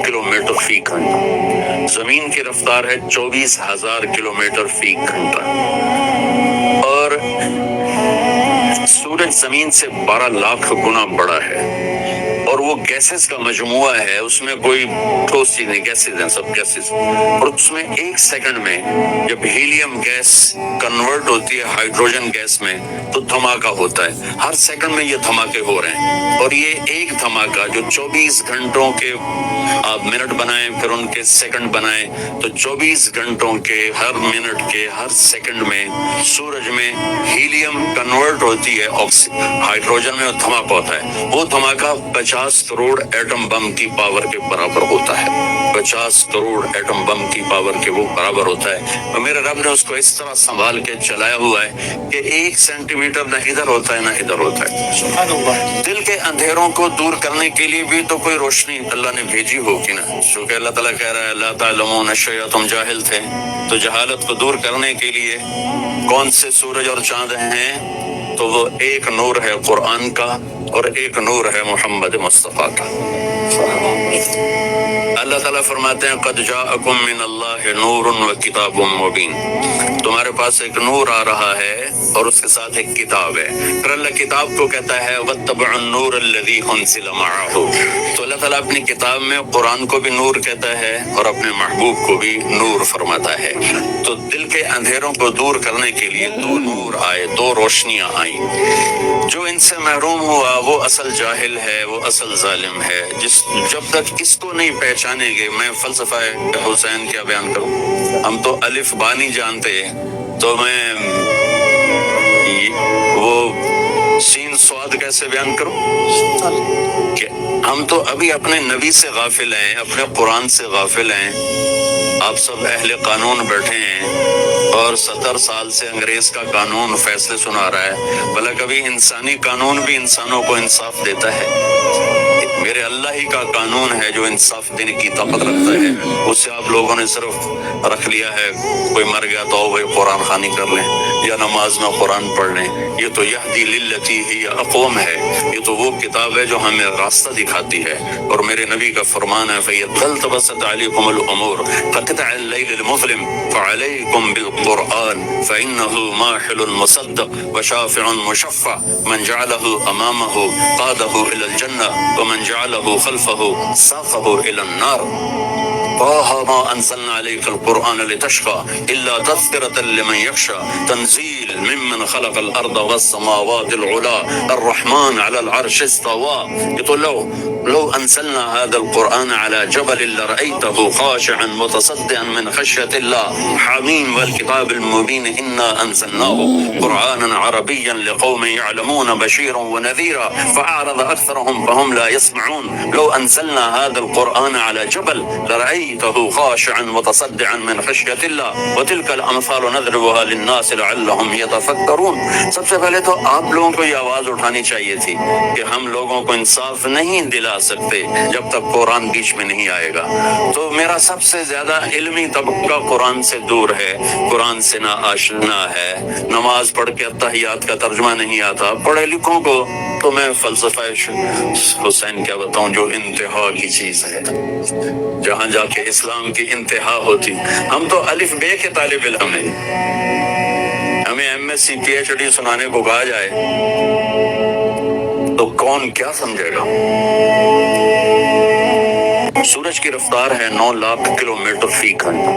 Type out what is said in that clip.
Kilometre فی گھنٹہ، زمین کی رفتار ہے 24,000 کلومیٹر فی گھنٹہ، اور سورج زمین سے 12 لاکھ گنا بڑا ہے، اور وہ گیسز کا مجموعہ ہے، اس میں کوئی ٹھوس چیز نہیں، گیسز ہیں، سب گیسز، اور اس میں 1 سیکنڈ میں جب ہیلیم گیس کنورٹ ہوتی ہے ہائیڈروجن گیس میں تو دھماکہ ہوتا ہے، ہر سیکنڈ میں یہ دھماکے ہو رہے ہیں، اور یہ ایک دھماکہ جو 24 گھنٹوں کے آپ منٹ بنائیں پھر ان کے سیکنڈ بنائیں تو 24 گھنٹوں کے ہر منٹ کے ہر سیکنڈ میں سورج میں ہیلیم کنورٹ ہوتی ہے ہائیڈروجن میں، دھماکہ ہوتا ہے، وہ دھماکہ 50 کروڑ ایٹم بم کی پاور کے برابر ہوتا ہے، 50 کروڑ ایٹم بم کی پاور کے وہ برابر ہوتا ہے، اور میرے رب نے اس کو اس طرح سنبھال کے چلایا ہوا ہے کہ 1 سینٹی میٹر نہ ادھر ہوتا ہے نہ ادھر ہوتا ہے۔ سبحان اللہ۔ دل کے اندھیروں کو دور کرنے کے لیے بھی تو کوئی روشنی اللہ نے بھیجی ہوگی نا، چونکہ اللہ تعالیٰ کہہ رہا ہے لا تعلمون شیئا، تم جاہل تھے، تو جہالت کو دور کرنے کے لیے کون سے سورج اور چاند ہیں؟ تو وہ ایک نور ہے قرآن کا اور ایک نور ہے محمد مصطفیٰ کا۔ اللہ تعالیٰ فرماتے ہیں قد جاءکم من اللہ نور و کتاب مبین، تمہارے پاس ایک نور آ رہا ہے اور اس کے ساتھ ایک کتاب ہے، پھر اللہ کتاب کو کہتا ہے واتبعوا النور الذی انزل معہ، تو اللہ تعالیٰ اپنی کتاب میں قرآن کو بھی نور کہتا ہے اور اپنے محبوب کو بھی نور فرماتا ہے، تو دل کے اندھیروں کو دور کرنے کے لیے 2 نور آئے، 2 روشنیاں آئیں، جو ان سے محروم ہوا وہ اصل جاہل ہے، وہ اصل ظالم ہے، جب تک اس کو نہیں پہچانیں گے، میں فلسفہ حسین کیا بیان کروں، ہم تو الف با نہیں جانتے، تو میں وہ سین سواد کیسے بیان کروں، کہ ہم تو ابھی اپنے نبی سے غافل ہیں، اپنے قرآن سے غافل ہیں، آپ سب اہل قانون بیٹھے ہیں اور 70 سال سے انگریز کا قانون فیصلے سنا رہا ہے، بھلا کبھی انسانی قانون بھی انسانوں کو انصاف دیتا ہے؟ میرے اللہ ہی کا قانون ہے جو انصاف دینے کی طاقت رکھتا ہے، اس سے آپ لوگوں نے صرف رکھ لیا ہے کوئی مر گیا تو وہ قرآن خوانی کر لیں یا نماز میں قرآن پڑھ لیں، یہ تو یہدی للتی ہی اقوم ہے، یہ تو وہ کتاب ہے جو ہمیں راستہ دکھاتی ہے، اور میرے نبی کا فرمان ہے فَإِذَا الْتَبَسَتْ عَلَيْكُمُ الْأُمُورُ كَقِطْعِ اللَّيْلِ الْمُظْلِمِ فَعَلَيْكُمْ بِالْقُرْآنِ فَإِنَّهُ مَاحِلٌ مُصَدَّقٌ وَشَافِعٌ مُشَفَّعٌ مَنْ جَعَلَهُ أَمَامَهُ قَادَهُ إِلَى الْجَنَّةِ وَمَنْ جعله خلفه ساقه إلى النار طه ما أنزلنا عليك القرآن لتشقى إلا تذكرة لمن يخشى تنزيل ممن خلق الأرض والسماوات العلى الرحمن على العرش استوى، يقول لو أنزلنا هذا القرآن على جبل لرأيته خاشعا متصدعا من خشية الله حميم والكتاب المبين إنا أنزلناه قرآنا عربيا لقوم يعلمون بشيرا ونذيرا فأعرض أكثرهم فهم لا يسمعون لو أنزلنا هذا القرآن على جبل لرأيته خاشعا متصدعا من خشية الله وتلك الأمثال نضربها للناس لعلهم يتفكرون۔ سب سے پہلے تو آپ لوگوں کو یہ آواز اٹھانی چاہیے تھی کہ ہم لوگوں کو انصاف نہیں دلا سکتے جب تک قرآن بیچ میں نہیں آئے گا، تو میرا سب سے زیادہ علمی طبقہ قرآن سے دور ہے، قرآن سے نا آشنا ہے، نماز پڑھ کے اتحیات کا ترجمہ نہیں آتا، پڑھے لکھوں کو تو میں فلسفہ حسین کیا بتاؤں جو انتہا کی چیز ہے، جہاں جا کے اسلام کی انتہا ہوتی، ہم تو الف بے کے طالب علم ہیں، ہمیں M S C P H D سنانے کو کہا جائے تو کون کیا سمجھے گا؟ سورج کی رفتار ہے 9 لاکھ کلومیٹر فی گھنٹہ،